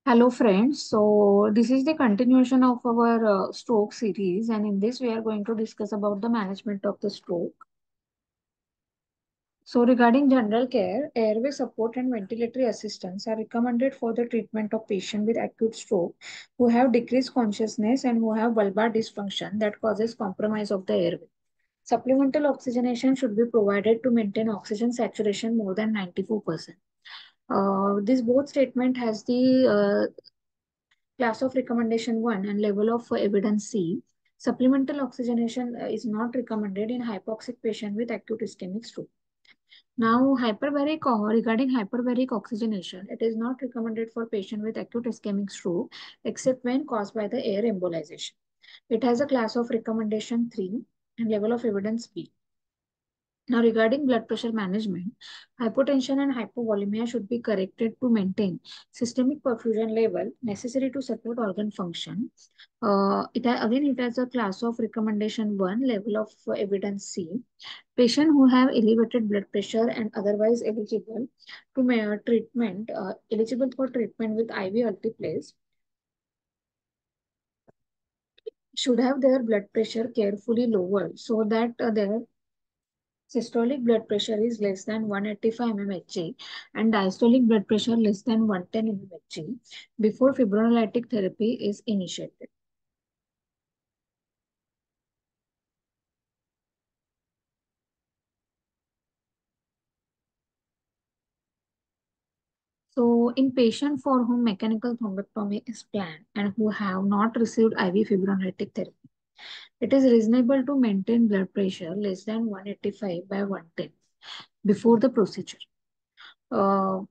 Hello, friends. So, this is the continuation of our stroke series, and in this, we are going to discuss about the management of the stroke. So, regarding general care, airway support and ventilatory assistance are recommended for the treatment of patients with acute stroke who have decreased consciousness and who have bulbar dysfunction that causes compromise of the airway. Supplemental oxygenation should be provided to maintain oxygen saturation more than 94%. This both statement has the class of recommendation 1 and level of evidence C. Supplemental oxygenation is not recommended in hypoxic patient with acute ischemic stroke. Now, regarding hyperbaric oxygenation, it is not recommended for patient with acute ischemic stroke except when caused by the air embolization. It has a class of recommendation 3 and level of evidence B. Now, regarding blood pressure management, hypotension and hypovolemia should be corrected to maintain systemic perfusion level necessary to support organ function. It has a class of recommendation 1, level of evidence C. Patient who have elevated blood pressure and otherwise eligible for treatment with IV alteplase should have their blood pressure carefully lowered so that their systolic blood pressure is less than 185 mmHg and diastolic blood pressure less than 110 mmHg before fibrinolytic therapy is initiated. So, in patients for whom mechanical thrombectomy is planned and who have not received IV fibrinolytic therapy, it is reasonable to maintain blood pressure less than 185 by 110 before the procedure. Uh,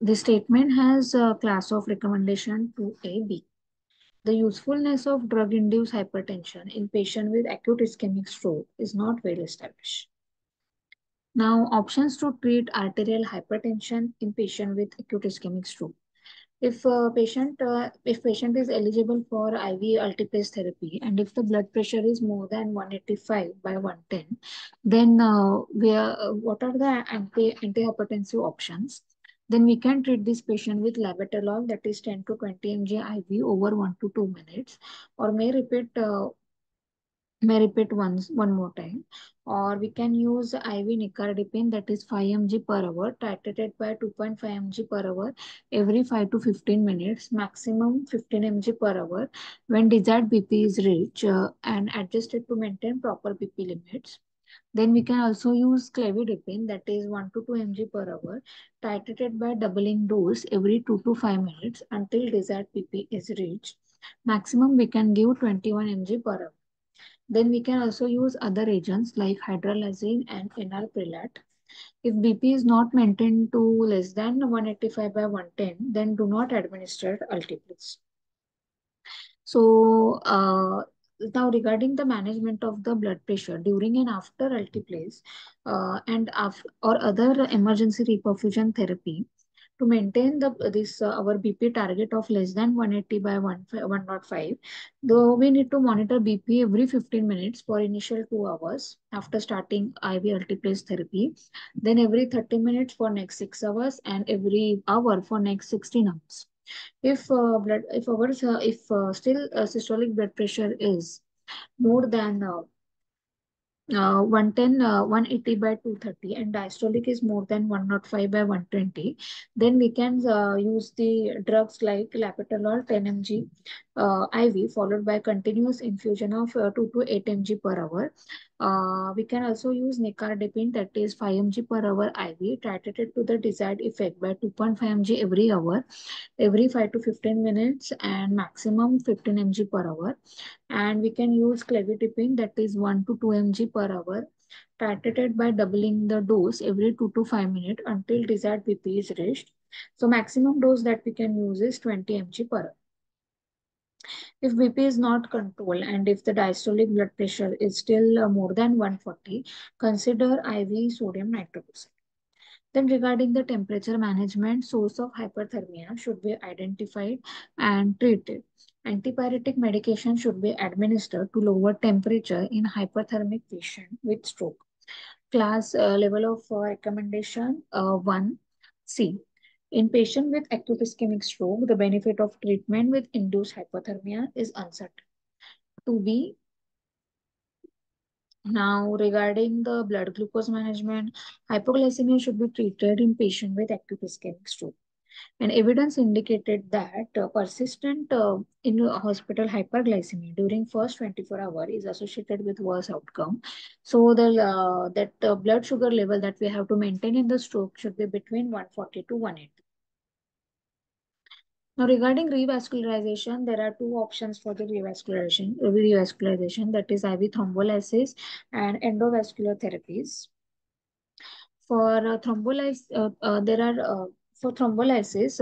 the statement has a class of recommendation 2AB. The usefulness of drug-induced hypertension in patients with acute ischemic stroke is not well established. Now, options to treat arterial hypertension in patient with acute ischemic stroke. If patient is eligible for IV alteplase therapy and if the blood pressure is more than 185 by 110, then what are the antihypertensive options? Then we can treat this patient with labetalol, that is 10 to 20 mg IV over 1 to 2 minutes, or may repeat one more time, or we can use IV nicardipine, that is 5 mg per hour titrated by 2.5 mg per hour every 5 to 15 minutes, maximum 15 mg per hour when desired BP is reached, and adjusted to maintain proper BP limits. Then we can also use clevidipine, that is 1 to 2 mg per hour titrated by doubling dose every 2 to 5 minutes until desired BP is reached. Maximum we can give 21 mg per hour. Then we can also use other agents like hydralazine and enalaprilat. If BP is not maintained to less than 185 by 110, then do not administer alteplase. So, now regarding the management of the blood pressure during and after alteplase or other emergency reperfusion therapy, to maintain our BP target of less than 180 by 105, though we need to monitor BP every 15 minutes for initial 2 hours after starting IV alteplase therapy, then every 30 minutes for next 6 hours, and every hour for next 16 hours. If still systolic blood pressure is more than 110, 180 by 230 and diastolic is more than 105 by 120, then we can use the drugs like labetalol 10 mg IV followed by continuous infusion of 2 to 8 mg per hour. We can also use nicardipine, that is 5 mg per hour IV titrated to the desired effect by 2.5 mg every hour every 5 to 15 minutes and maximum 15 mg per hour. And we can use clevidipine, that is 1 to 2 mg per hour titrated by doubling the dose every 2 to 5 minutes until desired BP is reached. So maximum dose that we can use is 20 mg per hour. If BP is not controlled and if the diastolic blood pressure is still more than 140, consider IV sodium nitroprusside. Then regarding the temperature management, source of hyperthermia should be identified and treated. Antipyretic medication should be administered to lower temperature in hyperthermic patient with stroke. Class level of recommendation 1C. In patient with acute ischemic stroke, the benefit of treatment with induced hypothermia is uncertain. To be now, regarding the blood glucose management, hypoglycemia should be treated in patient with acute ischemic stroke. And evidence indicated that persistent in hospital hyperglycemia during first 24 hours is associated with worse outcome. So the blood sugar level that we have to maintain in the stroke should be between 140 to 180. Now, regarding revascularization, there are two options for the revascularization, that is IV thrombolysis and endovascular therapies. For for thrombolysis,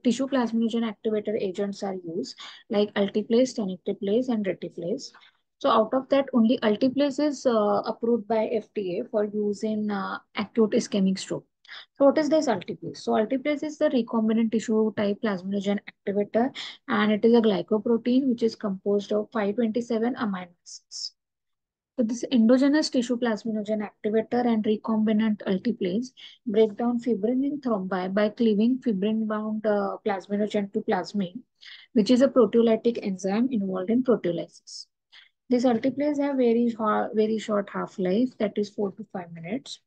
tissue plasminogen activator agents are used like alteplase, tenecteplase, and reteplase. So out of that, only alteplase is approved by FDA for use in acute ischemic stroke. So what is this alteplase? So alteplase is the recombinant tissue type plasminogen activator, and it is a glycoprotein which is composed of 527 amino acids. So this endogenous tissue plasminogen activator and recombinant alteplase break down fibrin in thrombi by cleaving fibrin-bound plasminogen to plasmin, which is a proteolytic enzyme involved in proteolysis. These alteplase have very short half-life, that is 4 to 5 minutes.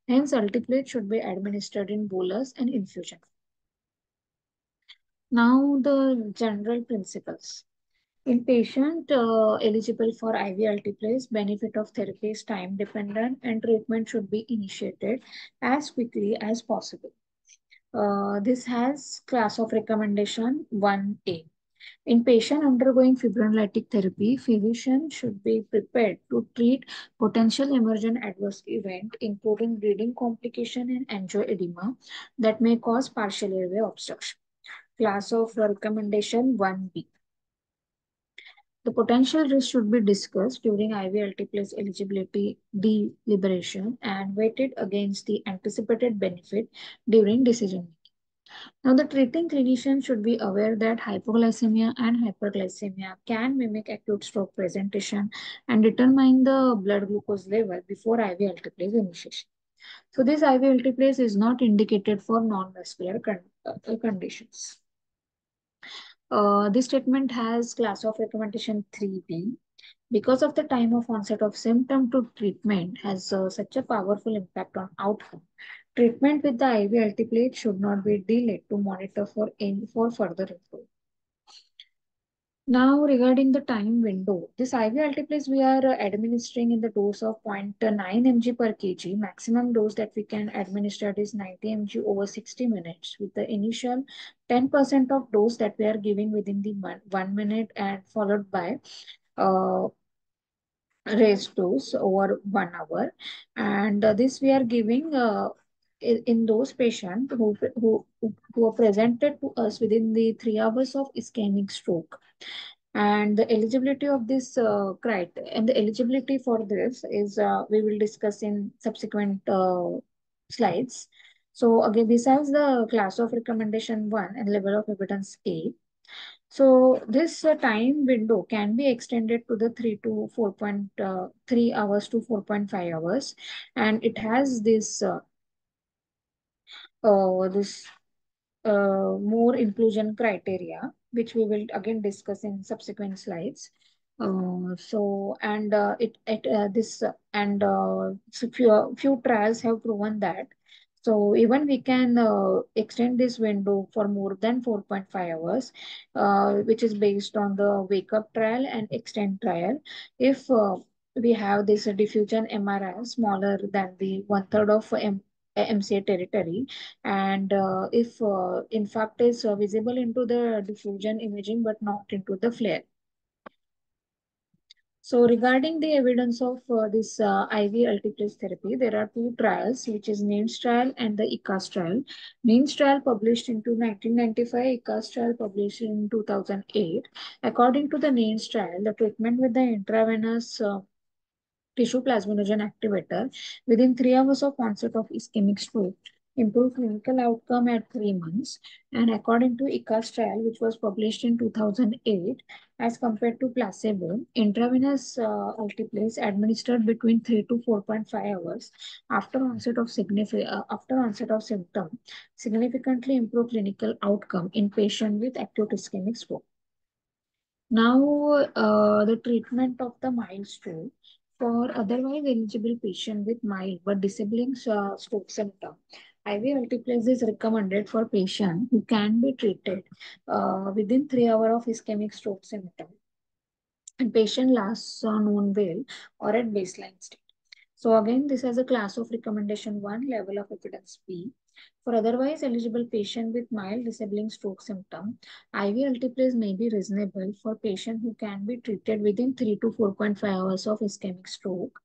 Hence, alteplase should be administered in bolus and infusion. Now, the general principles. In patient eligible for IV alteplase, benefit of therapy is time dependent and treatment should be initiated as quickly as possible. This has class of recommendation 1A. In patient undergoing fibrinolytic therapy, physician should be prepared to treat potential emergent adverse event, including bleeding complication and angioedema that may cause partial airway obstruction. Class of recommendation 1B. The potential risk should be discussed during IV alteplase eligibility deliberation and weighted against the anticipated benefit during decision making. Now, the treating clinician should be aware that hypoglycemia and hyperglycemia can mimic acute stroke presentation and determine the blood glucose level before IV alteplase initiation. So, this IV alteplase is not indicated for non-vascular conditions. This treatment has class of recommendation 3B. Because of the time of onset of symptom to treatment has such a powerful impact on outcome, treatment with the IV alteplate should not be delayed to monitor for further improvement. Now, regarding the time window, this IV alteplase we are administering in the dose of 0.9 mg per kg. Maximum dose that we can administer is 90 mg over 60 minutes, with the initial 10% of dose that we are giving within the 1 minute and followed by uh, raised dose over 1 hour. And this we are giving in those patients who are presented to us within the 3 hours of ischemic stroke. And the eligibility of this criteria and the eligibility for this is we will discuss in subsequent slides. So again, besides the class of recommendation 1 and level of evidence A, so this time window can be extended to the 3 hours to 4.5 hours, and it has this more inclusion criteria, which we will again discuss in subsequent slides. So and it this and so few trials have proven that. So even we can extend this window for more than 4.5 hours, which is based on the wake up trial and extend trial. If we have this diffusion MRI smaller than the one third of MCA territory, and if infarct is visible into the diffusion imaging but not into the flare. So regarding the evidence of this IV alteplase therapy, there are two trials, which is NAMES trial and the ICAS trial. NAMES trial published into 1995, ICAS trial published in 2008. According to the NAMES trial, the treatment with the intravenous tissue plasminogen activator within 3 hours of onset of ischemic stroke improved clinical outcome at 3 months. And according to ICAS trial, which was published in 2008, as compared to placebo, intravenous alteplase administered between 3 to 4.5 hours after onset of symptom significantly improved clinical outcome in patient with acute ischemic stroke. Now, the treatment of the mild stroke for otherwise eligible patient with mild but disabling stroke symptom. IV alteplase is recommended for patient who can be treated within 3 hours of ischemic stroke symptom and patient lasts on known well or at baseline state. So again, this has a class of recommendation 1, level of evidence B. For otherwise eligible patient with mild disabling stroke symptom, IV alteplase may be reasonable for patient who can be treated within 3 to 4.5 hours of ischemic stroke.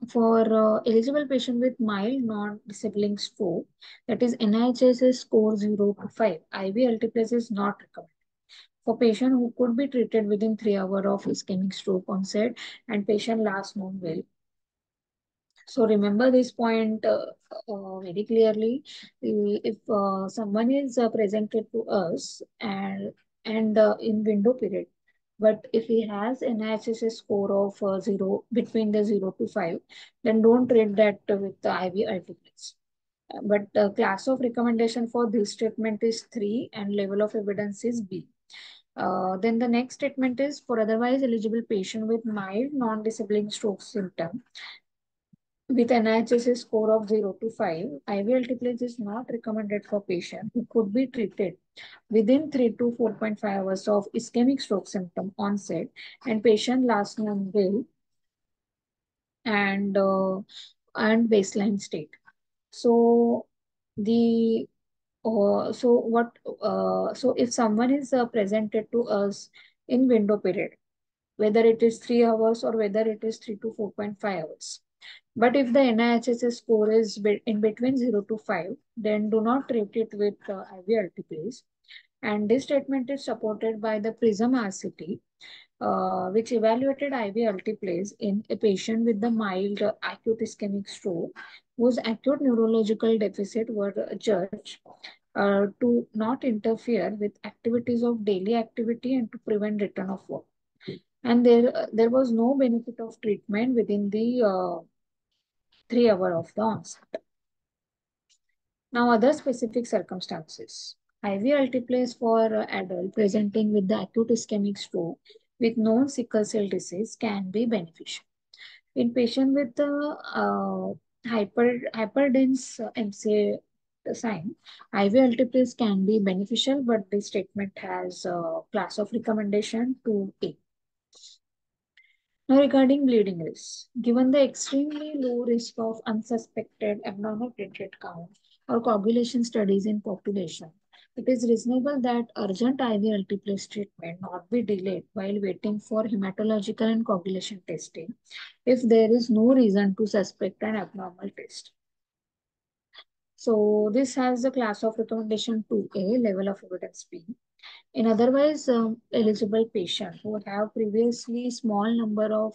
For eligible patient with mild non-disabling stroke, that is NIHSS score 0 to 5, IV alteplase is not recommended. For patient who could be treated within 3 hours of ischemic stroke onset and patient last known well. So remember this point very clearly. If someone is presented to us and in window period, but if he has an IHSS score of 0 between the 0 to 5, then don't treat that with the IV alternatives. But class of recommendation for this treatment is 3 and level of evidence is B. Then the next statement is for otherwise eligible patient with mild non-disabling stroke symptom with an IHSS score of 0 to 5, IV alteplase is not recommended for patients who could be treated within 3 to 4.5 hours of ischemic stroke symptom onset and patient last known well and baseline state. So the so if someone is presented to us in window period, whether it is 3 hours or whether it is 3 to 4.5 hours. But if the NIHSS score is in between 0 to 5, then do not treat it with IV alteplase. And this statement is supported by the PRISM RCT, which evaluated IV alteplase in a patient with the mild acute ischemic stroke whose acute neurological deficit were judged to not interfere with activities of daily activity and to prevent return of work. And there was no benefit of treatment within the 3 hours of the onset. Now, other specific circumstances. IV alteplase for adult presenting with the acute ischemic stroke with known sickle cell disease can be beneficial. In patient with the hyperdense MCA sign, IV alteplase can be beneficial, but this statement has a class of recommendation 2A. Now, regarding bleeding risk, given the extremely low risk of unsuspected abnormal platelet count or coagulation studies in population, it is reasonable that urgent IV alteplase treatment not be delayed while waiting for hematological and coagulation testing if there is no reason to suspect an abnormal test. So, this has the class of recommendation 2A, level of evidence B. In otherwise eligible patients who have previously small number of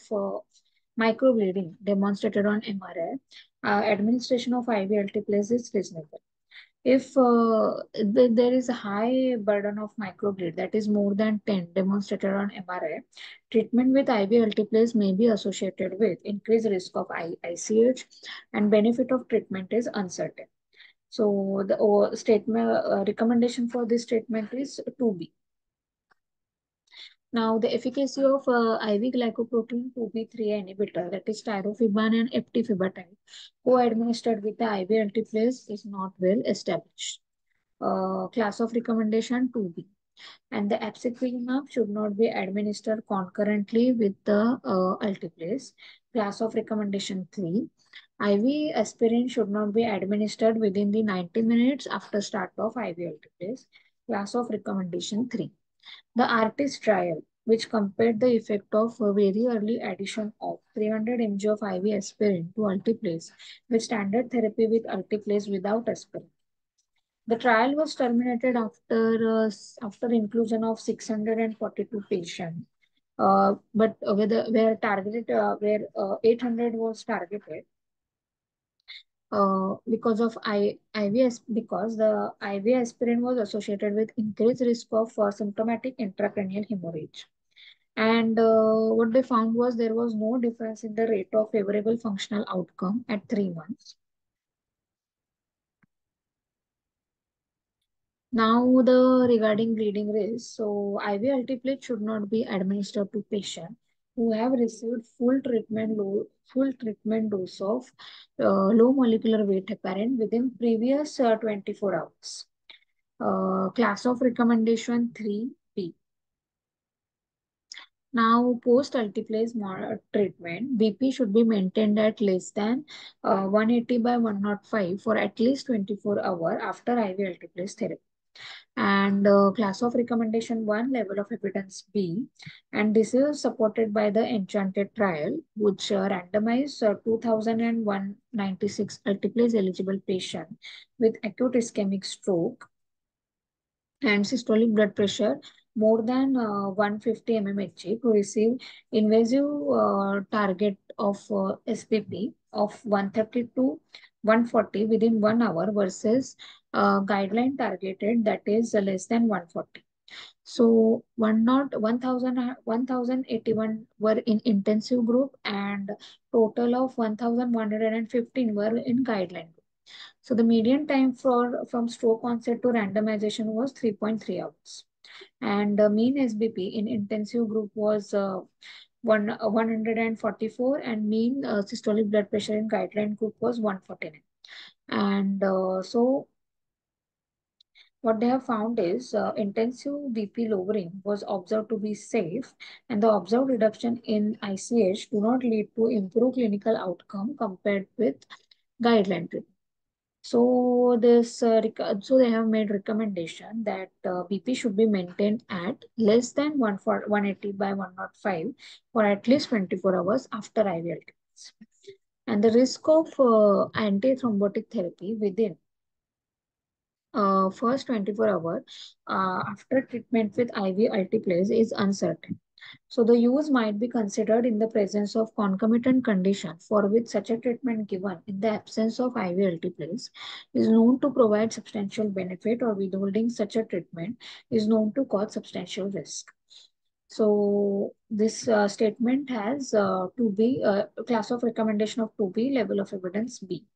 microbleeding demonstrated on MRI, administration of IV alteplase is reasonable. If there is a high burden of microbleed, that is more than 10 demonstrated on MRI, treatment with IV alteplase may be associated with increased risk of ICH and benefit of treatment is uncertain. So the statement recommendation for this statement is 2B. Now, the efficacy of IV glycoprotein 2B3 inhibitor, that is tirofiban and eptifibatide, co-administered with the IV alteplase is not well established. Class of recommendation 2B. And the apixaban should not be administered concurrently with the alteplase. Class of recommendation 3. IV aspirin should not be administered within the 90 minutes after start of IV alteplase. Class of recommendation 3. The ARTIST trial, which compared the effect of a very early addition of 300 mg of IV aspirin to alteplase with standard therapy with alteplase without aspirin. The trial was terminated after inclusion of 642 patients, but where 800 was targeted, because of IVS, because the IV aspirin was associated with increased risk of symptomatic intracranial hemorrhage. And what they found was there was no difference in the rate of favorable functional outcome at 3 months. Now, the regarding bleeding risk, so IV altiplate should not be administered to patients who have received full treatment dose of low molecular weight heparin within previous 24 hours. Class of recommendation 3B. Now, post altiplase treatment, BP should be maintained at less than 180 by 105 for at least 24 hours after IV altiplase therapy. And class of recommendation 1, level of evidence B. And this is supported by the Enchanted trial, which randomized 2,196 altiplase eligible patients with acute ischemic stroke and systolic blood pressure more than 150 mmHg to receive invasive target of SBP of 130 to 140 within 1 hour versus guideline targeted that is less than 140. So 1,081 were in intensive group and total of 1,115 were in guideline. So the median time from stroke onset to randomization was 3.3 hours. And the mean SBP in intensive group was 144 and mean systolic blood pressure in guideline group was 149. And so what they have found is intensive BP lowering was observed to be safe and the observed reduction in ICH do not lead to improved clinical outcome compared with guideline treatment. So so they have made recommendation that BP should be maintained at less than 180 by 105 for at least 24 hours after IVL treatments. And the risk of antithrombotic therapy within first 24 hours after treatment with IV altiplase is uncertain. So the use might be considered in the presence of concomitant condition for which such a treatment given in the absence of IV altiplase is known to provide substantial benefit or withholding such a treatment is known to cause substantial risk. So this statement has 2B, class of recommendation of 2B, level of evidence B.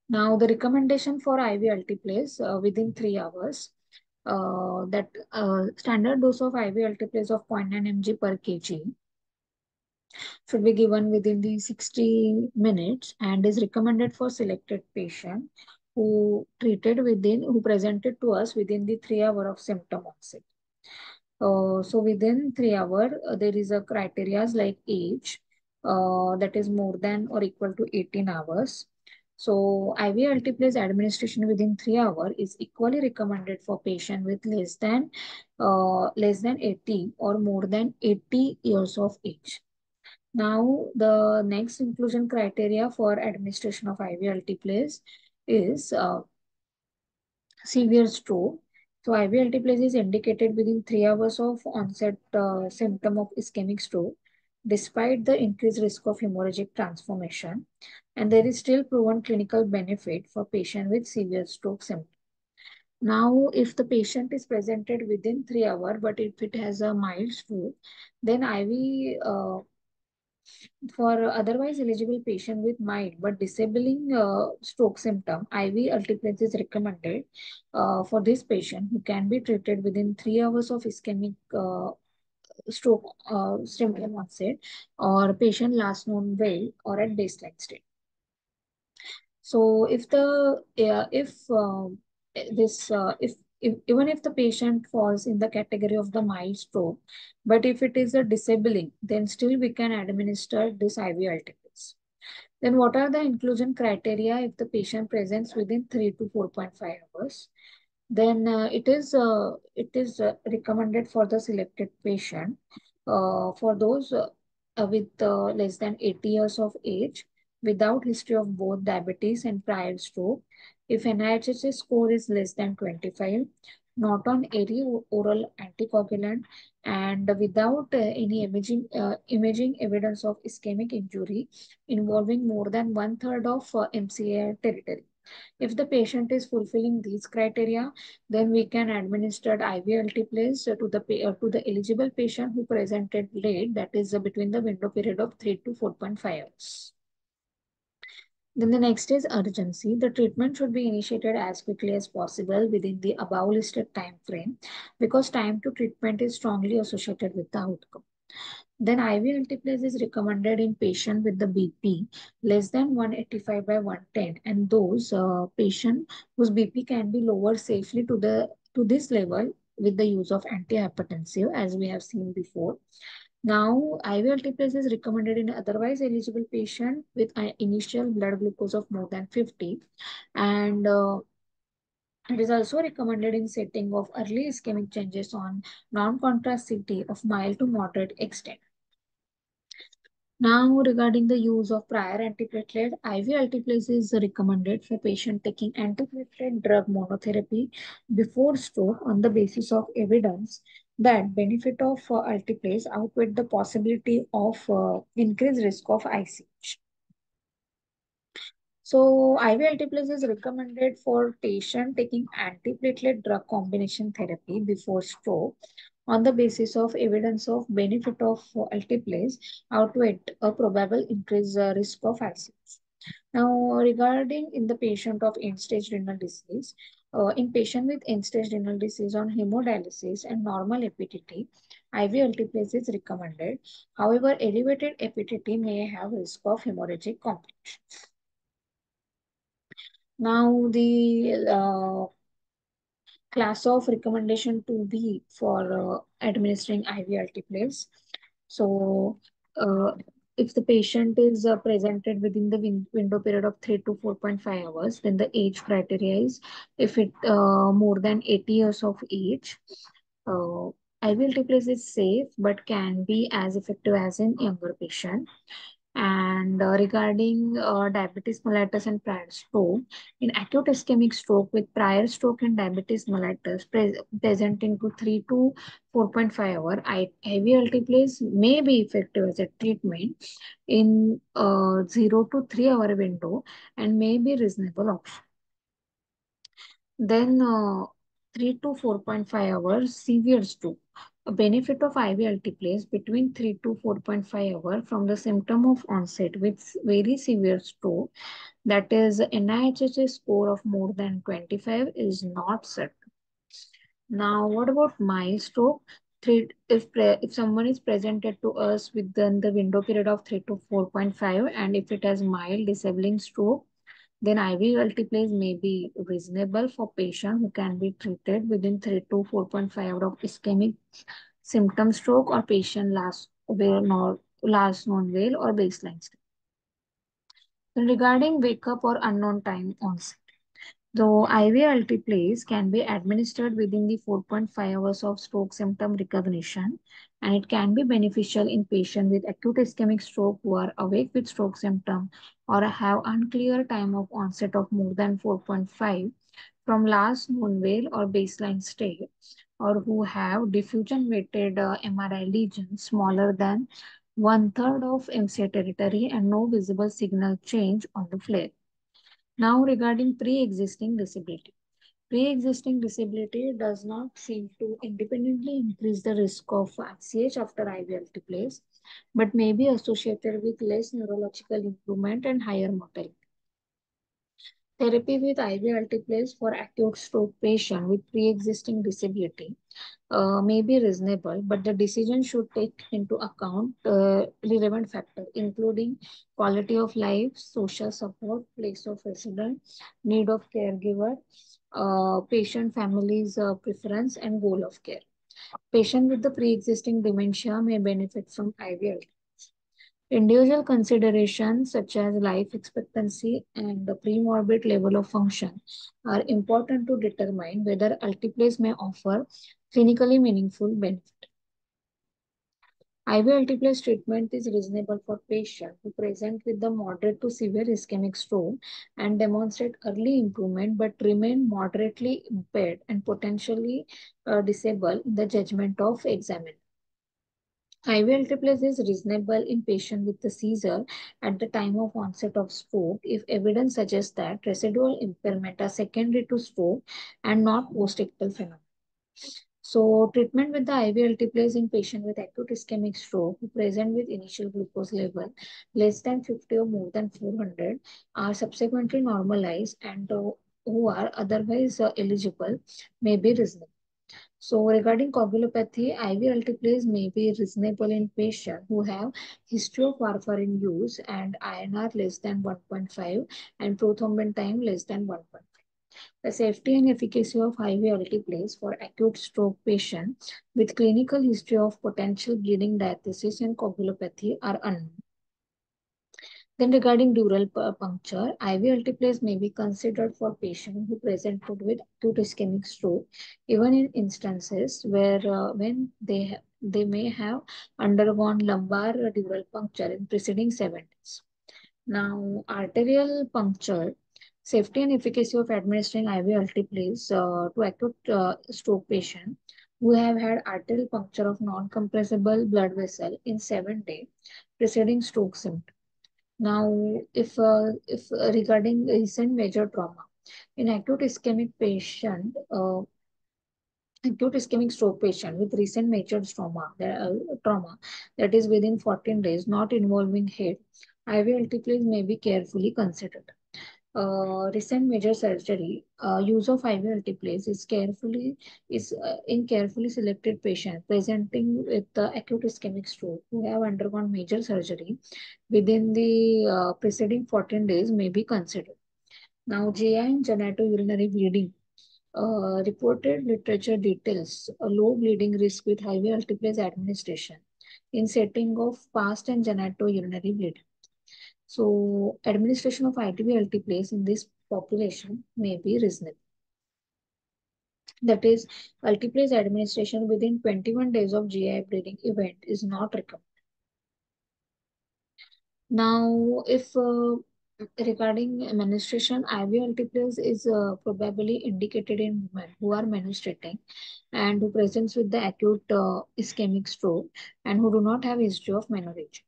Now the recommendation for IV altiplase within 3 hours that standard dose of IV altiplase of 0.9 mg per kg should be given within the 60 minutes and is recommended for selected patient who presented to us within the 3 hour of symptom onset. So within 3 hours, there is a criteria like age that is more than or equal to 18 hours. So IV altiplase administration within 3 hours is equally recommended for patient with less than 80 or more than 80 years of age. Now, the next inclusion criteria for administration of IV altiplase is severe stroke. So IV altiplase is indicated within 3 hours of onset symptom of ischemic stroke, despite the increased risk of hemorrhagic transformation, and there is still proven clinical benefit for patient with severe stroke symptoms. Now, if the patient is presented within 3 hours, but if it has a mild stroke, then IV for otherwise eligible patient with mild but disabling stroke symptom, IV altiplase is recommended for this patient who can be treated within 3 hours of ischemic stroke symptom onset or patient last known well or at baseline state. So if the if this if even if the patient falls in the category of the mild stroke, but if it is a disabling, then still we can administer this IV alternatives. Then what are the inclusion criteria if the patient presents within 3 to 4.5 hours? Then it is recommended for the selected patient for those with less than 80 years of age without history of both diabetes and prior stroke. If NIHSS score is less than 25, not on any oral anticoagulant, and without any imaging evidence of ischemic injury involving more than one third of MCA territory. If the patient is fulfilling these criteria, then we can administer IV altiplase to the eligible patient who presented late, that is between the window period of 3 to 4.5 hours. Then the next is urgency. The treatment should be initiated as quickly as possible within the above listed time frame, because time to treatment is strongly associated with the outcome. Then IV altiplase is recommended in patient with the BP less than 185 by 110, and those patient whose BP can be lowered safely to this level with the use of antihypertensive, as we have seen before. Now, IV altiplase is recommended in otherwise eligible patient with an initial blood glucose of more than 50, and it is also recommended in setting of early ischemic changes on non-contrast CT of mild to moderate extent. Now, regarding the use of prior antiplatelet, IV altiplase is recommended for patient taking antiplatelet drug monotherapy before stroke on the basis of evidence that benefit of altiplase outweigh the possibility of increased risk of ICH. So, IV altiplase is recommended for patient taking antiplatelet drug combination therapy before stroke on the basis of evidence of benefit of altiplase outweigh a probable increased risk of ICH. Now, regarding in the patient of end-stage renal disease, in patient with end-stage renal disease on hemodialysis and normal APTT, IV altiplase is recommended. However, elevated APTT may have risk of hemorrhagic complications. Now, the class of recommendation to be for administering IV altiplase. So, if the patient is presented within the window period of 3 to 4.5 hours, then the age criteria is if it more than 80 years of age. IV altiplase is safe but can be as effective as in younger patient. And regarding diabetes mellitus and prior stroke, in acute ischemic stroke with prior stroke and diabetes mellitus presenting to 3 to 4.5 hour, IV altiplase may be effective as a treatment in 0 to 3 hour window and may be reasonable option. Then 3 to 4.5 hours severe stroke. A benefit of IV altiplase between 3 to 4.5 hours from the symptom of onset with very severe stroke, that is NIHSS score of more than 25, is not certain. Now, what about mild stroke? If someone is presented to us within the window period of 3 to 4.5, and if it has mild disabling stroke, then IV altiplase may be reasonable for patient who can be treated within 3 to 4.5 hours of ischemic symptom stroke or patient last known veil or baseline state. Then regarding wake up or unknown time onset. Though IV altiplase can be administered within the 4.5 hours of stroke symptom recognition, and it can be beneficial in patients with acute ischemic stroke who are awake with stroke symptom or have unclear time of onset of more than 4.5 from last known veil or baseline state, or who have diffusion weighted MRI lesions smaller than one third of MCA territory and no visible signal change on the flare. Now, regarding pre-existing disability. Pre-existing disability does not seem to independently increase the risk of ICH after IV altiplase, but may be associated with less neurological improvement and higher mortality. Therapy with IV altiplase for acute stroke patient with pre-existing disability may be reasonable, but the decision should take into account relevant factors, including quality of life, social support, place of residence, need of caregiver, patient family's preference, and goal of care. Patient with the pre-existing dementia may benefit from IV. Individual considerations such as life expectancy and the premorbid level of function are important to determine whether altiplase may offer clinically meaningful benefit. IV altiplase treatment is reasonable for patients who present with the moderate to severe ischemic stroke and demonstrate early improvement but remain moderately impaired and potentially disable in the judgment of examiner. IV alteplase is reasonable in patients with the seizure at the time of onset of stroke if evidence suggests that residual impairment are secondary to stroke and not post-ictal phenomena. So, treatment with the IV alteplase in patient with acute ischemic stroke who present with initial glucose level less than 50 or more than 400 are subsequently normalized and who are otherwise eligible may be reasonable. So regarding coagulopathy, IV alteplase may be reasonable in patients who have history of warfarin use and INR less than 1.5 and prothrombin time less than 1.5. The safety and efficacy of IV alteplase for acute stroke patients with clinical history of potential bleeding diathesis and coagulopathy are unknown. Then regarding dural puncture, IV alteplase may be considered for patients who presented with acute ischemic stroke, even in instances where when they may have undergone lumbar dural puncture in preceding 7 days. Now, arterial puncture, safety and efficacy of administering IV alteplase to acute stroke patient who have had arterial puncture of non-compressible blood vessel in 7 days preceding stroke symptoms. Now, if regarding recent major trauma, in acute ischemic stroke patient with recent major trauma that is within 14 days, not involving head, IV alteplase may be carefully considered. Recent major surgery, use of IV alteplase is in carefully selected patients presenting with acute ischemic stroke who have undergone major surgery within the preceding 14 days may be considered. Now, GI and genitourinary bleeding. Reported literature details a low bleeding risk with IV alteplase administration in setting of past and genitourinary bleeding. So, administration of ITB alteplase in this population may be reasonable. That is, alteplase administration within 21 days of GI bleeding event is not recommended. Now, if regarding menstruation, IV alteplase is probably indicated in women who are menstruating and who presents with the acute ischemic stroke and who do not have history of menorrhagia.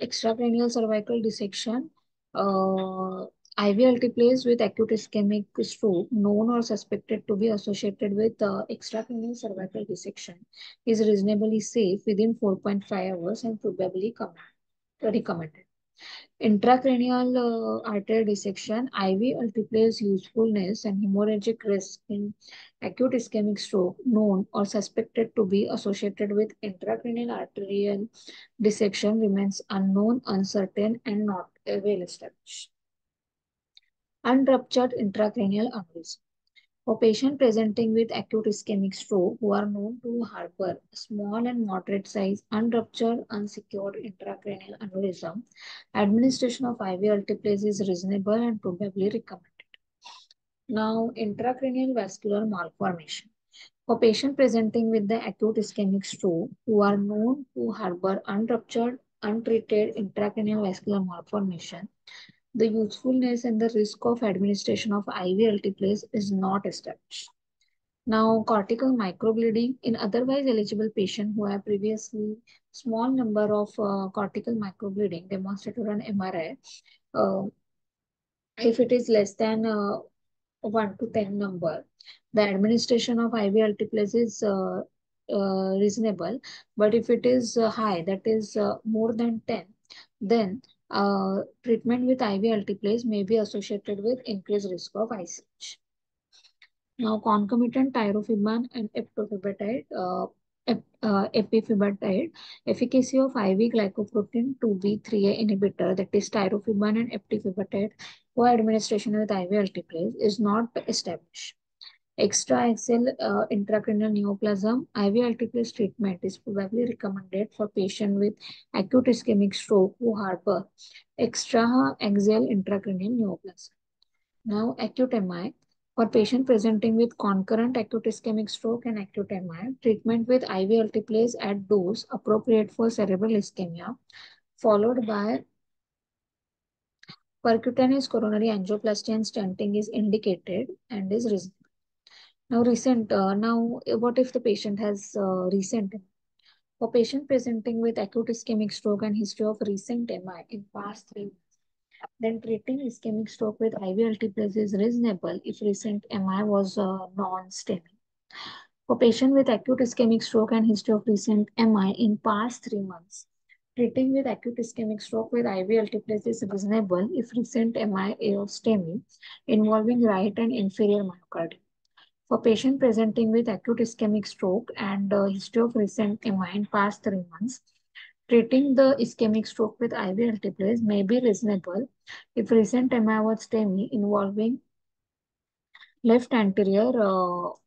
Extracranial cervical dissection, IV alteplase with acute ischemic stroke known or suspected to be associated with extracranial cervical dissection is reasonably safe within 4.5 hours and probably recommended. Intracranial artery dissection, IV alteplase usefulness and hemorrhagic risk in acute ischemic stroke known or suspected to be associated with intracranial arterial dissection remains unknown, uncertain, and not well established. Unruptured intracranial aneurysm. For patients presenting with acute ischemic stroke who are known to harbor small and moderate size unruptured unsecured intracranial aneurysm, administration of IV alteplase is reasonable and probably recommended. Now, intracranial vascular malformation. For patients presenting with the acute ischemic stroke who are known to harbor unruptured, untreated intracranial vascular malformation, the usefulness and the risk of administration of IV alteplase is not established. Now, cortical microbleeding in otherwise eligible patients who have previously small number of cortical microbleeding demonstrated on MRI. If it is less than 1 to 10 number, the administration of IV alteplase is reasonable. But if it is high, that is more than 10, then treatment with IV alteplase may be associated with increased risk of ICH. Now, concomitant tirofiban and eptifibatide, efficacy of IV glycoprotein 2B3A inhibitor, that is tirofiban and eptifibatide, for administration with IV alteplase is not established. Extra-axial intracranial neoplasm, IV alteplase treatment is probably recommended for patients with acute ischemic stroke who harbor extra-axial intracranial neoplasm. Now, acute MI. For patient presenting with concurrent acute ischemic stroke and acute MI, treatment with IV alteplase at dose appropriate for cerebral ischemia, followed by percutaneous coronary angioplasty and stenting is indicated and is reasonable. What if the patient has recent? For patient presenting with acute ischemic stroke and history of recent MI in past 3 months, then treating ischemic stroke with IV alteplase is reasonable if recent MI was non-stemming. For patient with acute ischemic stroke and history of recent MI in past 3 months, treating with acute ischemic stroke with IV alteplase is reasonable if recent MI is STEMI involving right and inferior myocardium. For patient presenting with acute ischemic stroke and history of recent MI in past 3 months, treating the ischemic stroke with IV alteplase may be reasonable if recent MI was STEMI involving left anterior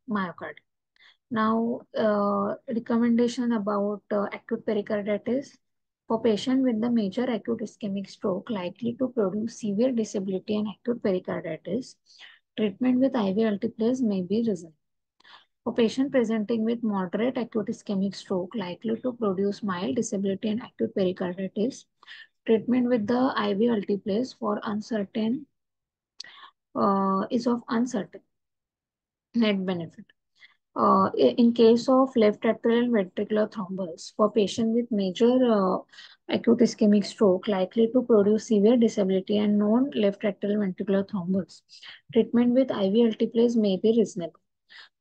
myocardium. Now, recommendation about acute pericarditis. For patient with the major acute ischemic stroke likely to produce severe disability and acute pericarditis, treatment with IV alteplase may be reasonable. For patient presenting with moderate acute ischemic stroke likely to produce mild disability and acute pericarditis, treatment with the IV alteplase for uncertain is of uncertain net benefit. In case of left atrial ventricular thrombus, for patient with major acute ischemic stroke likely to produce severe disability and known left atrial ventricular thrombus, treatment with IV alteplase may be reasonable.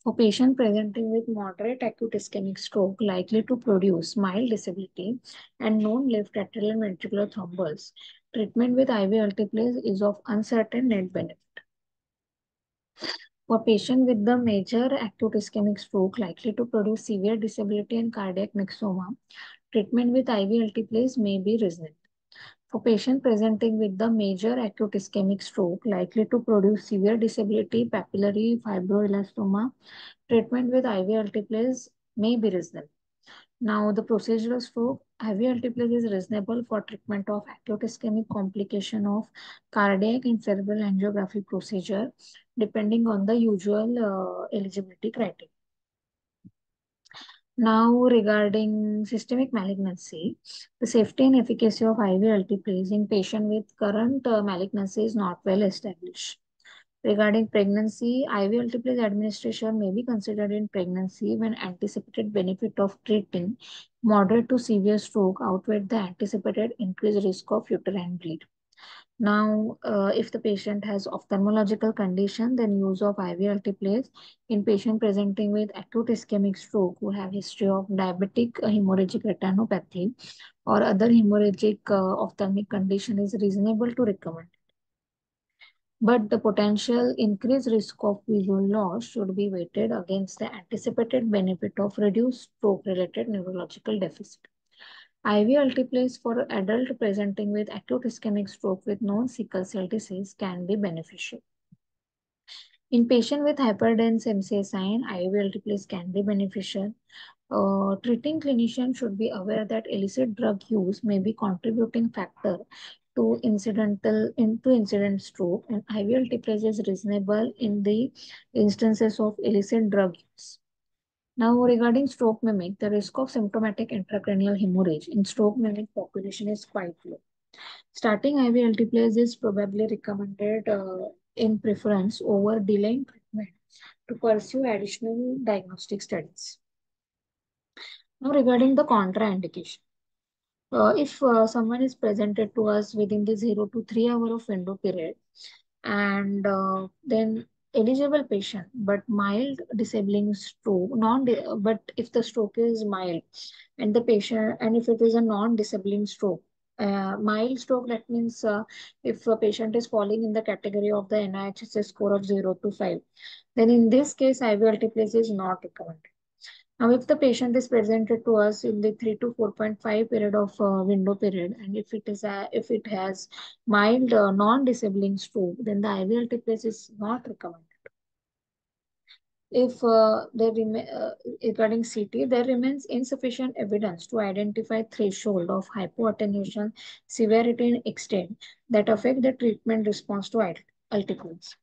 For patient presenting with moderate acute ischemic stroke likely to produce mild disability and known left atrial ventricular thrombus, treatment with IV alteplase is of uncertain net benefit. For patient with the major acute ischemic stroke likely to produce severe disability and cardiac myxoma, treatment with IV alteplase may be reasonable. For patient presenting with the major acute ischemic stroke likely to produce severe disability, papillary fibroelastoma, treatment with IV alteplase may be reasonable. Now, the procedural stroke, IV alteplase is reasonable for treatment of acute ischemic complication of cardiac and cerebral angiography procedure, depending on the usual eligibility criteria. Now, regarding systemic malignancy, the safety and efficacy of IV alteplase in patient with current malignancy is not well established. Regarding pregnancy, IV alteplase administration may be considered in pregnancy when anticipated benefit of treating moderate to severe stroke outweighed the anticipated increased risk of uterine bleed. Now, if the patient has ophthalmological condition, then use of IV alteplase in patient presenting with acute ischemic stroke who have history of diabetic hemorrhagic retinopathy or other hemorrhagic ophthalmic condition is reasonable to recommend. But the potential increased risk of visual loss should be weighted against the anticipated benefit of reduced stroke-related neurological deficit. IV alteplase for adult presenting with acute ischemic stroke with known sickle cell disease can be beneficial. In patient with hyperdense MCA sign, IV alteplase can be beneficial. Treating clinician should be aware that illicit drug use may be contributing factor to incident stroke, and IV alteplase is reasonable in the instances of illicit drug use. Now, regarding stroke mimic, the risk of symptomatic intracranial hemorrhage in stroke mimic population is quite low. Starting IV alteplase is probably recommended in preference over delaying treatment to pursue additional diagnostic studies. Now, regarding the contraindication, if someone is presented to us within the 0 to 3 hour of window period, and then eligible patient, but mild disabling stroke, but if the stroke is mild, and the patient, and if it is a non-disabling stroke, mild stroke, that means if a patient is falling in the category of the NIHSS score of 0 to 5, then in this case, IV alteplase is not recommended. Now, if the patient is presented to us in the 3 to 4.5 period of window period, and if it has mild non-disabling stroke, then the IV alteplase is not recommended. If regarding CT, there remains insufficient evidence to identify threshold of hypoattenuation, severity, and extent that affect the treatment response to alteplase.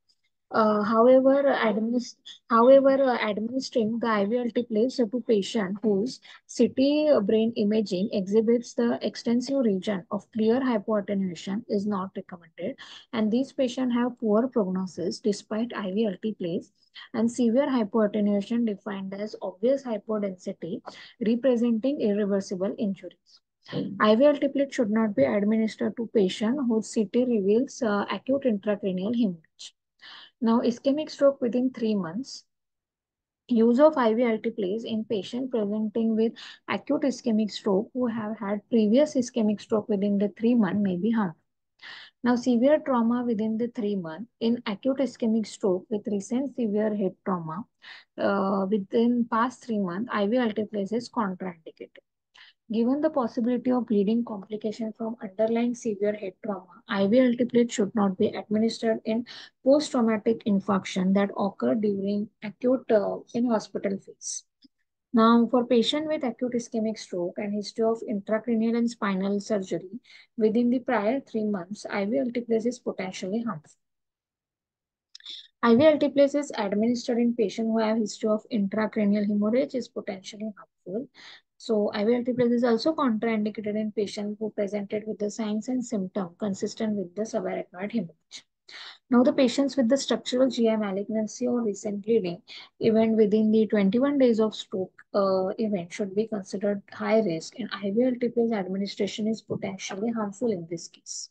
Administering the IV altiplase to patient whose CT brain imaging exhibits the extensive region of clear hypoattenuation is not recommended, and these patients have poor prognosis despite IV altiplase and severe hypoattenuation defined as obvious hypodensity representing irreversible injuries. IV altiplate should not be administered to patient whose CT reveals acute intracranial hemorrhage. Now, ischemic stroke within 3 months. Use of IV altiplase in patient presenting with acute ischemic stroke who have had previous ischemic stroke within the 3 month may be harmful. Now, severe trauma within the 3 month in acute ischemic stroke with recent severe head trauma within past 3 months, IV altiplase is contraindicated. Given the possibility of bleeding complication from underlying severe head trauma, IV altiplate should not be administered in post-traumatic infarction that occur during acute in-hospital phase. Now, for patient with acute ischemic stroke and history of intracranial and spinal surgery within the prior 3 months, IV altiplase is potentially harmful. IV altiplase is administered in patients who have history of intracranial hemorrhage is potentially harmful. So IV altiplase is also contraindicated in patients who presented with the signs and symptoms consistent with the subarachnoid hemorrhage. Now, the patients with the structural GI malignancy or recent bleeding event within the 21 days of stroke event should be considered high risk, and IV altiplase administration is potentially harmful in this case.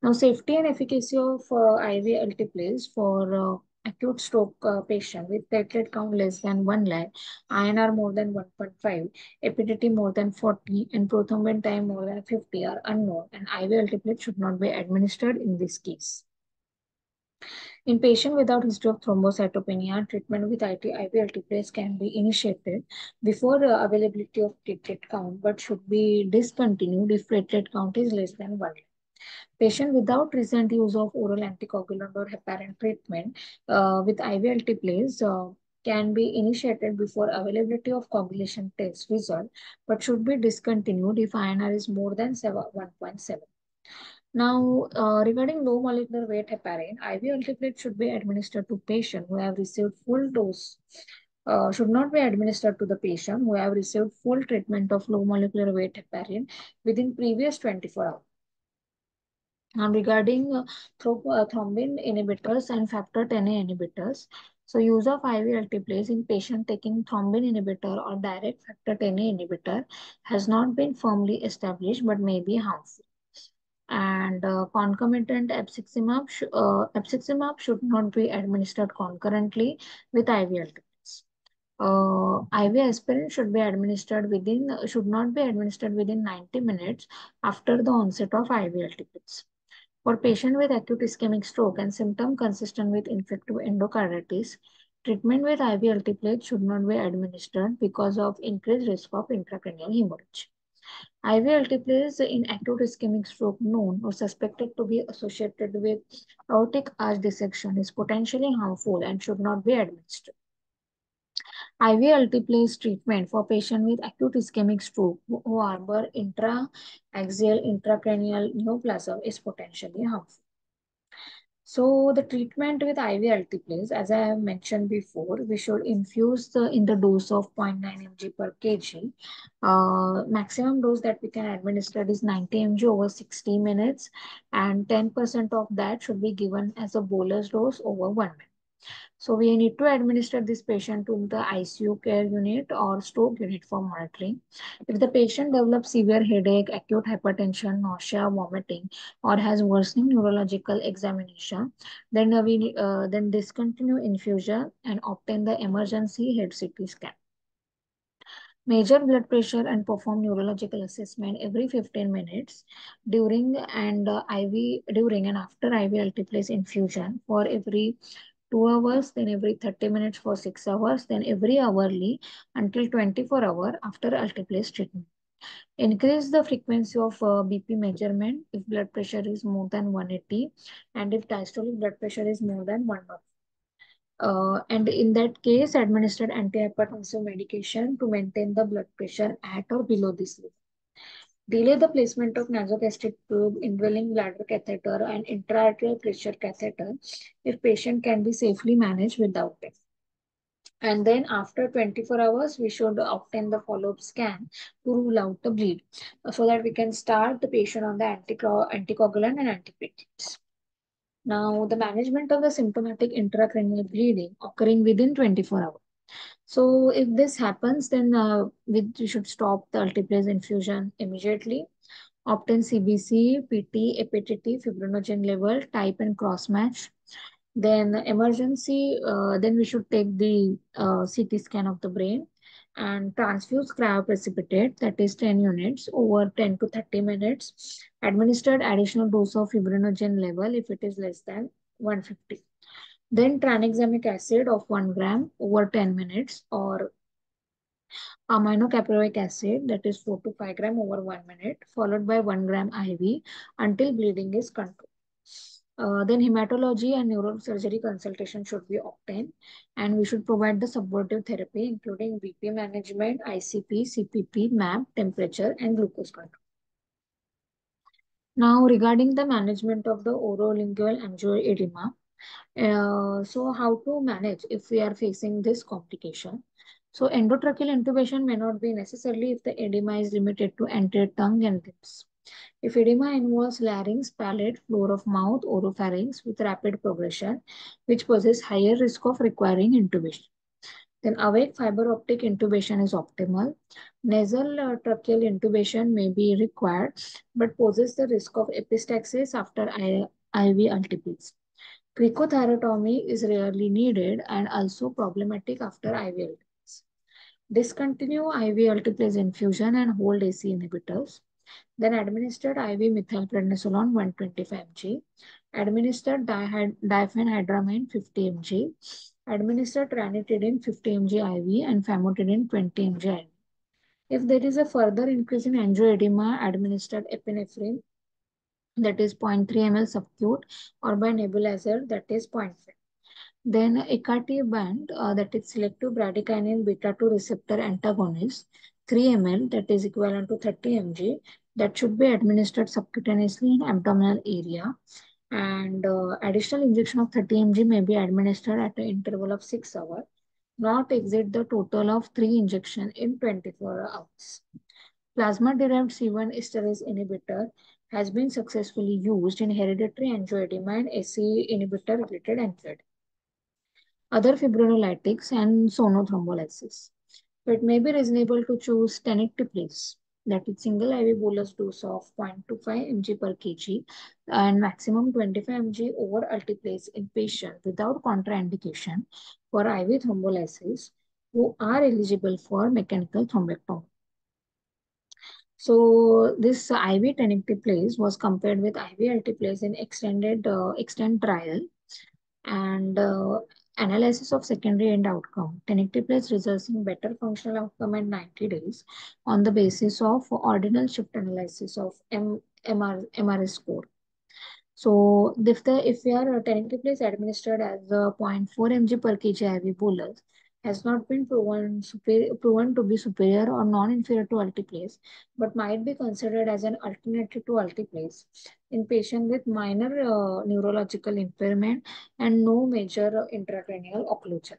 Now, safety and efficacy of IV altiplase for acute stroke patient with platelet count less than 1 lakh, INR more than 1.5, epididymitis more than 40, and prothrombin time more than 50 are unknown, and IV altiplase should not be administered in this case. In patient without history of thrombocytopenia, treatment with IV altiplase can be initiated before availability of platelet count, but should be discontinued if platelet count is less than 1 lakh. Patient without recent use of oral anticoagulant or heparin treatment with IV altiplase can be initiated before availability of coagulation test result, but should be discontinued if INR is more than 1.7. Now, regarding low molecular weight heparin, IV altiplate should be administered to patients who have received full dose. Should not be administered to the patient who have received full treatment of low molecular weight heparin within previous 24 hours. Now, regarding thrombin inhibitors and factor Xa inhibitors, so use of IV altiplase in patient taking thrombin inhibitor or direct factor Xa inhibitor has not been firmly established but may be harmful. And concomitant abciximab should not be administered concurrently with IV altiplase. IV aspirin should not be administered within 90 minutes after the onset of IV altiplase. For patients with acute ischemic stroke and symptom consistent with infective endocarditis, treatment with IV altiplate should not be administered because of increased risk of intracranial hemorrhage. IV altiplase in acute ischemic stroke known or suspected to be associated with aortic arch dissection is potentially harmful and should not be administered. IV altiplase treatment for patients with acute ischemic stroke who harbor intra-axial intracranial neoplasm is potentially harmful. So the treatment with IV altiplase, as I have mentioned before, we should infuse in the dose of 0.9 mg per kg. Maximum dose that we can administer is 90 mg over 60 minutes, and 10% of that should be given as a bolus dose over 1 minute. So we need to administer this patient to the ICU care unit or stroke unit for monitoring. If the patient develops severe headache, acute hypertension, nausea, vomiting, or has worsening neurological examination, then then discontinue infusion and obtain the emergency head CT scan. Measure blood pressure and perform neurological assessment every 15 minutes during and after IV altiplase infusion for every 2 hours, then every 30 minutes for 6 hours, then every hourly until 24 hours after altiplase treatment. Increase the frequency of BP measurement if blood pressure is more than 180 and if diastolic blood pressure is more than 100. And in that case, administered antihypertensive medication to maintain the blood pressure at or below this level. Delay the placement of nasogastric tube, indwelling bladder catheter, and intraarterial pressure catheter if patient can be safely managed without it. And then after 24 hours, we should obtain the follow-up scan to rule out the bleed so that we can start the patient on the anticoagulant and antiplatelets. Now, the management of the symptomatic intracranial bleeding occurring within 24 hours. So, if this happens, then we should stop the alteplase infusion immediately. Obtain CBC, PT, APTT, fibrinogen level, type and cross match. Then emergency, then we should take the CT scan of the brain and transfuse cryoprecipitate, that is 10 units over 10 to 30 minutes. Administered additional dose of fibrinogen level if it is less than 150. Then tranexamic acid of 1 gram over 10 minutes or aminocaproic acid, that is 4 to 5 gram over 1 minute, followed by 1 gram IV until bleeding is controlled. Then hematology and neurosurgery consultation should be obtained, and we should provide the supportive therapy including BP management, ICP, CPP, MAP, temperature, and glucose control. Now, regarding the management of the orolingual angioedema, so how to manage if we are facing this complication? So endotracheal intubation may not be necessarily if the edema is limited to anterior tongue and lips. If edema involves larynx, palate, floor of mouth, oropharynx with rapid progression, which poses higher risk of requiring intubation. Then awake fiber optic intubation is optimal. Nasal tracheal intubation may be required, but poses the risk of epistaxis after IV alteplase. Cricothyrotomy is rarely needed and also problematic after IV alteplase. Discontinue IV alteplase infusion and hold ACE inhibitors. Then administered IV methylprednisolone 125 mg. Administered diphenhydramine 50 mg. Administered ranitidine 50 mg IV and famotidine 20 mg IV. If there is a further increase in angioedema, administered epinephrine, that is 0.3 ml subcute, or by nebulizer, that is 0.5. Then icatibant, that is selective bradykinin beta 2 receptor antagonist, 3 ml, that is equivalent to 30 mg, that should be administered subcutaneously in abdominal area. And additional injection of 30 mg may be administered at an interval of 6 hours, not exceed the total of 3 injections in 24 hours. Plasma-derived C1 esterase inhibitor has been successfully used in hereditary angioedema and SCE inhibitor-related angioedema, other fibrinolytics, and sonothrombolysis. It may be reasonable to choose tenecteplase, that is single IV bolus dose of 0.25 mg per kg and maximum 25 mg over alteplase in patients without contraindication for IV thrombolysis who are eligible for mechanical thrombectomy. So this IV tenecteplase was compared with IV alteplase in extend trial, and analysis of secondary end outcome. Tenecteplase results in better functional outcome at 90 days on the basis of ordinal shift analysis of MRS score. So if we are tenecteplase administered as a zero point 0.4 mg per kg IV bolus has not been proven to be superior or non-inferior to alteplase, but might be considered as an alternative to alteplase in patients with minor neurological impairment and no major intracranial occlusion.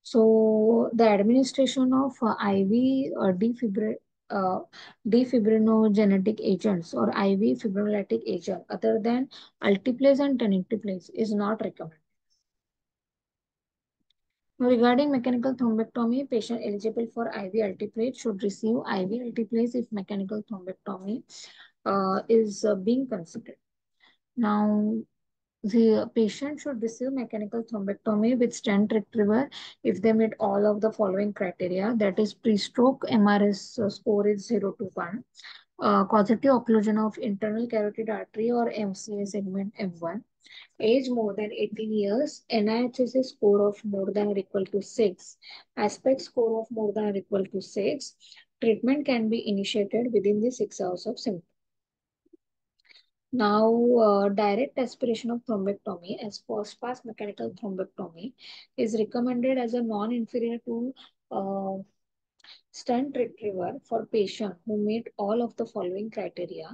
So the administration of IV uh, defibrinogenetic agents or IV fibrinolytic agent other than alteplase and tenecteplase is not recommended. Now, regarding mechanical thrombectomy, patient eligible for IV alteplase should receive IV alteplase if mechanical thrombectomy is being considered. Now, the patient should receive mechanical thrombectomy with stent retriever if they meet all of the following criteria. That is, pre-stroke MRS score is 0 to 1, causative occlusion of internal carotid artery or MCA segment M1, age more than 18 years, NIHSS score of more than or equal to 6, aspect score of more than or equal to 6. Treatment can be initiated within the 6 hours of symptoms. Now, direct aspiration of thrombectomy as first pass mechanical thrombectomy is recommended as a non-inferior to Stent retriever for patient who meet all of the following criteria,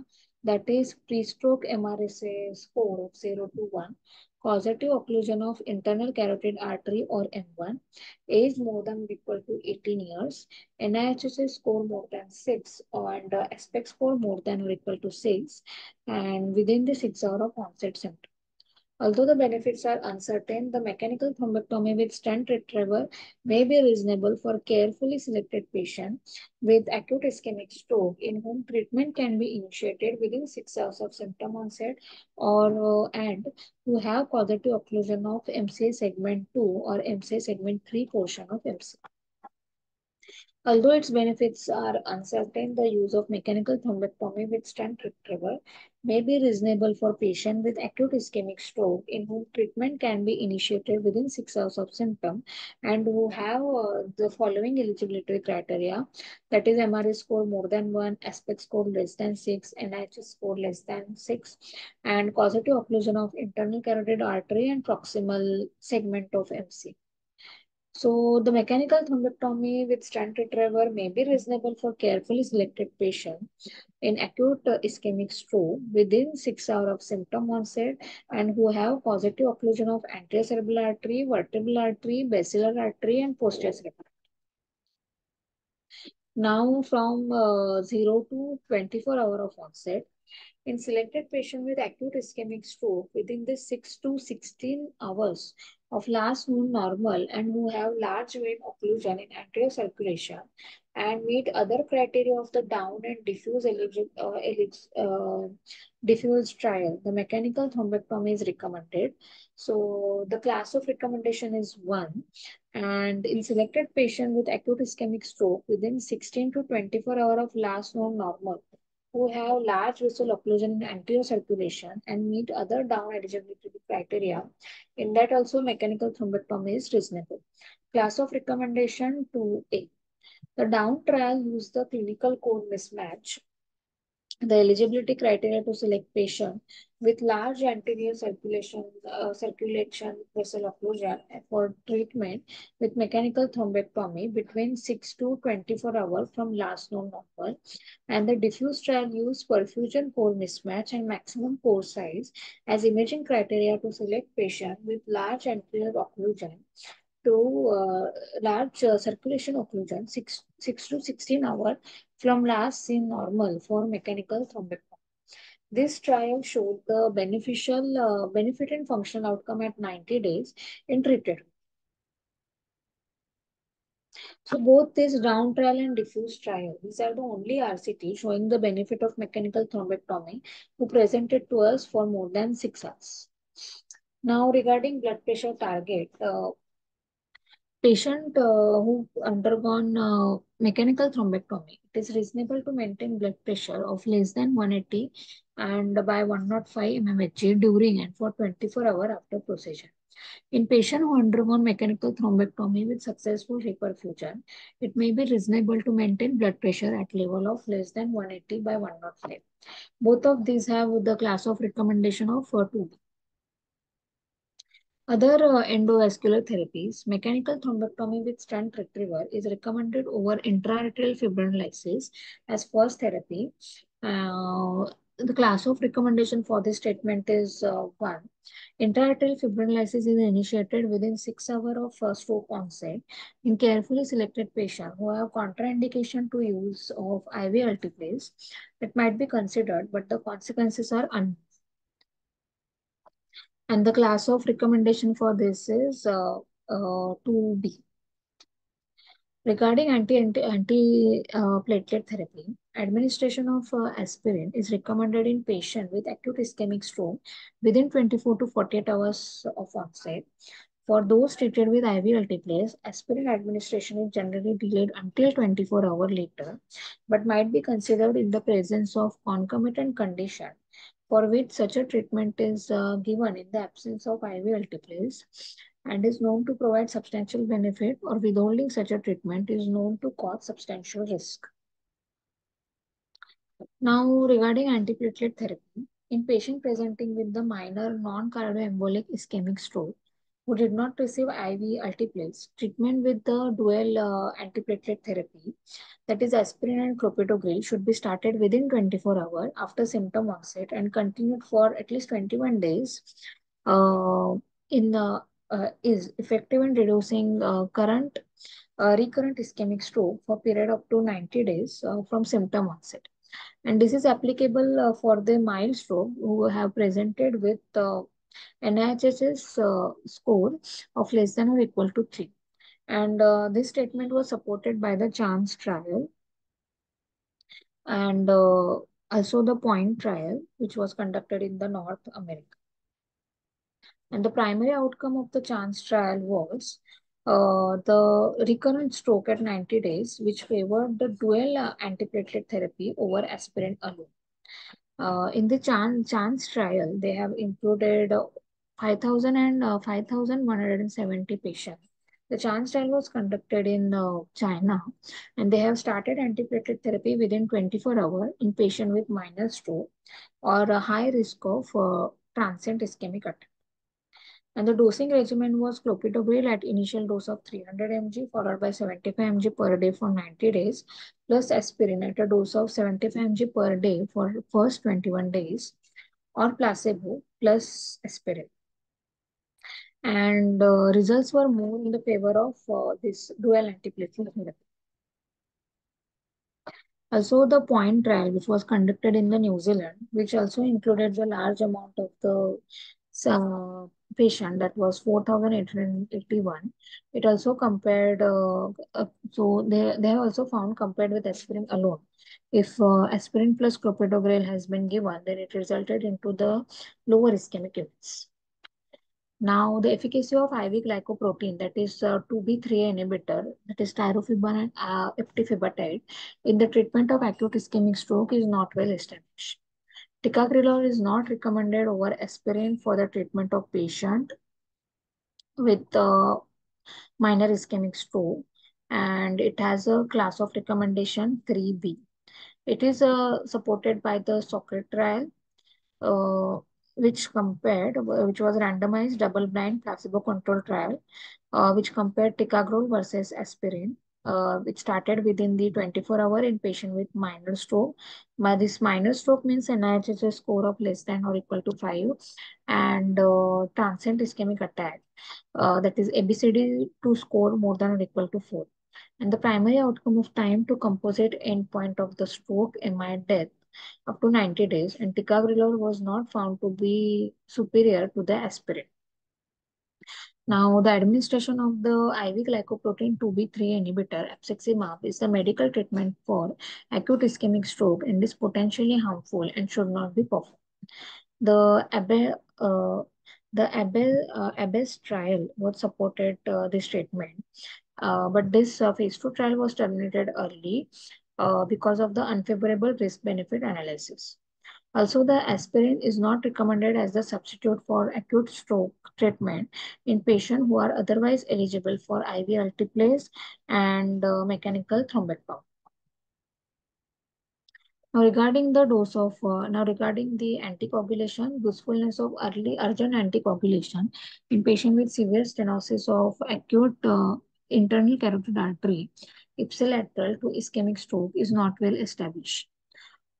that is pre-stroke MRSA score of 0 to 1, causative occlusion of internal carotid artery or M1, age more than or equal to 18 years, NIHSS score more than 6 and aspect score more than or equal to 6 and within the 6 hour of onset symptom. Although the benefits are uncertain, the mechanical thrombectomy with stent retriever may be reasonable for carefully selected patients with acute ischemic stroke in whom treatment can be initiated within 6 hours of symptom onset or and who have causative occlusion of MCA segment 2 or MCA segment 3 portion of MCA. Although its benefits are uncertain, the use of mechanical thrombectomy with stent retriever may be reasonable for patients with acute ischemic stroke in whom treatment can be initiated within 6 hours of symptom and who have the following eligibility criteria, that is MRA score more than 1, aspect score less than 6, NIH score less than 6 and causative occlusion of internal carotid artery and proximal segment of MC. So the mechanical thrombectomy with stent retriever may be reasonable for carefully selected patients in acute ischemic stroke within 6 hours of symptom onset and who have positive occlusion of anterior cerebral artery, vertebral artery, basilar artery, and posterior cerebral. Now from 0 to 24 hours of onset, in selected patients with acute ischemic stroke within the 6 to 16 hours of last known normal and who have large vein occlusion in anterior circulation and meet other criteria of the down and diffuse trial, the mechanical thrombectomy is recommended. So the class of recommendation is 1 and in selected patient with acute ischemic stroke within 16 to 24 hours of last known normal who have large vessel occlusion in anterior circulation and meet other down eligibility criteria. In that also mechanical thrombectomy is reasonable. Class of recommendation 2A. The down trial used the clinical code mismatch, the eligibility criteria to select patient with large anterior circulation vessel occlusion for treatment with mechanical thrombectomy between 6 to 24 hours from last known normal, and the diffuse trial used perfusion core mismatch and maximum core size as imaging criteria to select patient with large anterior occlusion to large circulation occlusion 6 to 16 hours from last seen normal for mechanical thrombectomy. This trial showed the beneficial benefit and functional outcome at 90 days in treated. So both this down trial and diffuse trial, these are the only RCT showing the benefit of mechanical thrombectomy who presented to us for more than 6 hours. Now regarding blood pressure target, patient who undergone mechanical thrombectomy, it is reasonable to maintain blood pressure of less than 180 and by 105 mmHg during and for 24 hours after procedure. In patient who undergone mechanical thrombectomy with successful reperfusion, it may be reasonable to maintain blood pressure at level of less than 180 by 105. Both of these have the class of recommendation of 2. Other endovascular therapies, mechanical thrombectomy with stent retriever is recommended over intra-arterial fibrinolysis as first therapy. The class of recommendation for this treatment is 1. Intra-arterial fibrinolysis is initiated within 6 hours of stroke onset in carefully selected patients who have contraindication to use of IV alteplase. It might be considered, but the consequences are unknown. And the class of recommendation for this is 2B. Regarding anti platelet therapy, administration of aspirin is recommended in patients with acute ischemic stroke within 24 to 48 hours of onset. For those treated with IV alteplase, aspirin administration is generally delayed until 24 hours later, but might be considered in the presence of concomitant condition for which such a treatment is given in the absence of IV alteplase and is known to provide substantial benefit, or withholding such a treatment is known to cause substantial risk. Now, regarding antiplatelet therapy, in patient presenting with the minor non-cardioembolic ischemic stroke, who did not receive IV altiplase, treatment with the dual antiplatelet therapy, that is aspirin and clopidogrel, should be started within 24 hours after symptom onset and continued for at least 21 days. Uh, in Is effective in reducing current recurrent ischemic stroke for period up to 90 days from symptom onset. And this is applicable for the mild stroke who have presented with NIHS's score of less than or equal to 3. And this statement was supported by the CHANCE trial and also the POINT trial, which was conducted in the North America. And the primary outcome of the CHANCE trial was the recurrent stroke at 90 days, which favored the dual antiplatelet therapy over aspirin alone. In the chance trial, they have included 5,000 and 5,170 patients. The chance trial was conducted in China, and they have started antiplatelet therapy within 24 hours in patient with minor stroke or a high risk of transient ischemic attack. And the dosing regimen was clopidogrel at initial dose of 300 mg followed by 75 mg per day for 90 days, plus aspirin at a dose of 75 mg per day for first 21 days, or placebo plus aspirin. And results were more in the favor of this dual antiplatelet therapy. Also, the POINT trial, which was conducted in the New Zealand, which also included the large amount of the uh, patient, that was 4,881. It also compared, so they have also found compared with aspirin alone. If aspirin plus clopidogrel has been given, then it resulted into the lower ischemic events. Now, the efficacy of IV glycoprotein, that is 2B3 inhibitor, that is tirofiban and eptifibatide, in the treatment of acute ischemic stroke is not well established. Ticagrelor is not recommended over aspirin for the treatment of patient with minor ischemic stroke, and it has a class of recommendation 3B. It is supported by the SOCRATE trial, uh, which was randomized double-blind placebo-controlled trial, which compared ticagrelor versus aspirin, which started within the 24 hour in patient with minor stroke. By this minor stroke means NIHSS score of less than or equal to 5 and transient ischemic attack, that is ABCD to score more than or equal to 4. And the primary outcome of time to composite endpoint of the stroke MI death up to 90 days, and ticagrelor was not found to be superior to the aspirin. Now, the administration of the IV glycoprotein 2B3 inhibitor, abciximab, is the medical treatment for acute ischemic stroke and is potentially harmful and should not be performed. The ABBES trial was supported this treatment, but this phase 2 trial was terminated early because of the unfavorable risk-benefit analysis. Also, the aspirin is not recommended as the substitute for acute stroke treatment in patients who are otherwise eligible for IV alteplase and mechanical thrombectomy. Now regarding the anticoagulation, usefulness of early urgent anticoagulation in patient with severe stenosis of acute internal carotid artery ipsilateral to ischemic stroke is not well established.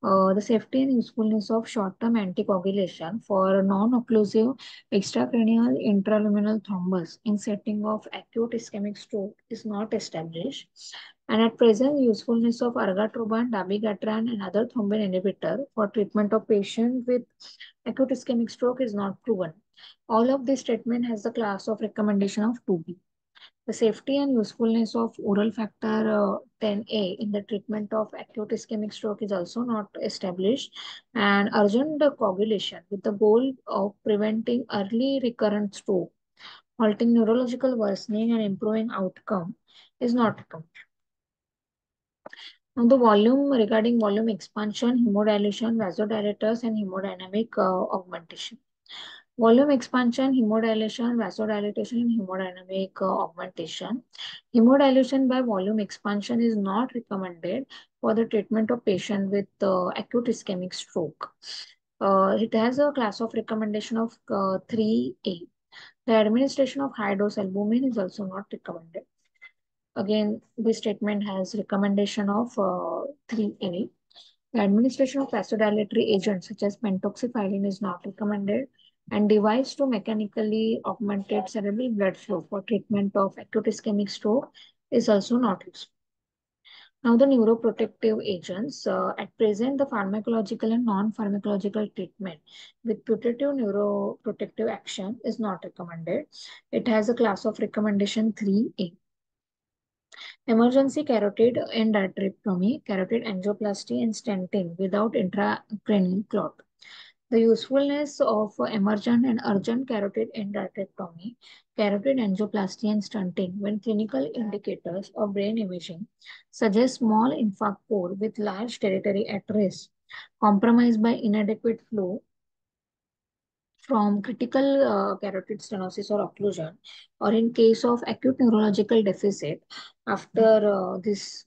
The safety and usefulness of short-term anticoagulation for non-occlusive extracranial intraluminal thrombus in setting of acute ischemic stroke is not established. And at present, usefulness of argatroban, dabigatran, and other thrombin inhibitor for treatment of patients with acute ischemic stroke is not proven. All of this treatment has the class of recommendation of 2B. The safety and usefulness of oral factor 10A in the treatment of acute ischemic stroke is also not established, and urgent coagulation with the goal of preventing early recurrent stroke, halting neurological worsening, and improving outcome is not recommended. Now, the volume regarding volume expansion, hemodilution, vasodilators, and hemodynamic augmentation. Volume expansion, hemodilation, vasodilatation, and hemodynamic augmentation. Hemodilution by volume expansion is not recommended for the treatment of patient with acute ischemic stroke. It has a class of recommendation of 3A. The administration of high dose albumin is also not recommended. Again, this statement has recommendation of 3A. The administration of vasodilatory agents such as pentoxifylline is not recommended, and device to mechanically augmented cerebral blood flow for treatment of acute ischemic stroke is also not useful. Now, the neuroprotective agents. At present, the pharmacological and non-pharmacological treatment with putative neuroprotective action is not recommended. It has a class of recommendation 3A. Emergency carotid endarterectomy, carotid angioplasty, and stenting without intracranial clot. The usefulness of emergent and urgent carotid endarterectomy, carotid angioplasty, and stenting when clinical indicators of brain imaging suggest small infarct core with large territory at risk, compromised by inadequate flow from critical carotid stenosis or occlusion, or in case of acute neurological deficit after this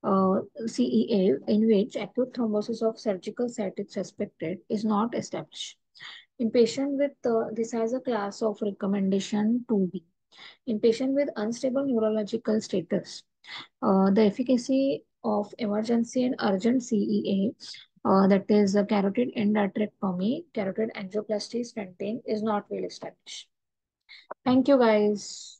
CEA, in which acute thrombosis of surgical site is suspected, is not established. In patient with this has a class of recommendation 2B. In patient with unstable neurological status, the efficacy of emergency and urgent CEA, that is carotid endarterectomy, carotid angioplasty stenting, is not well established. Thank you, guys.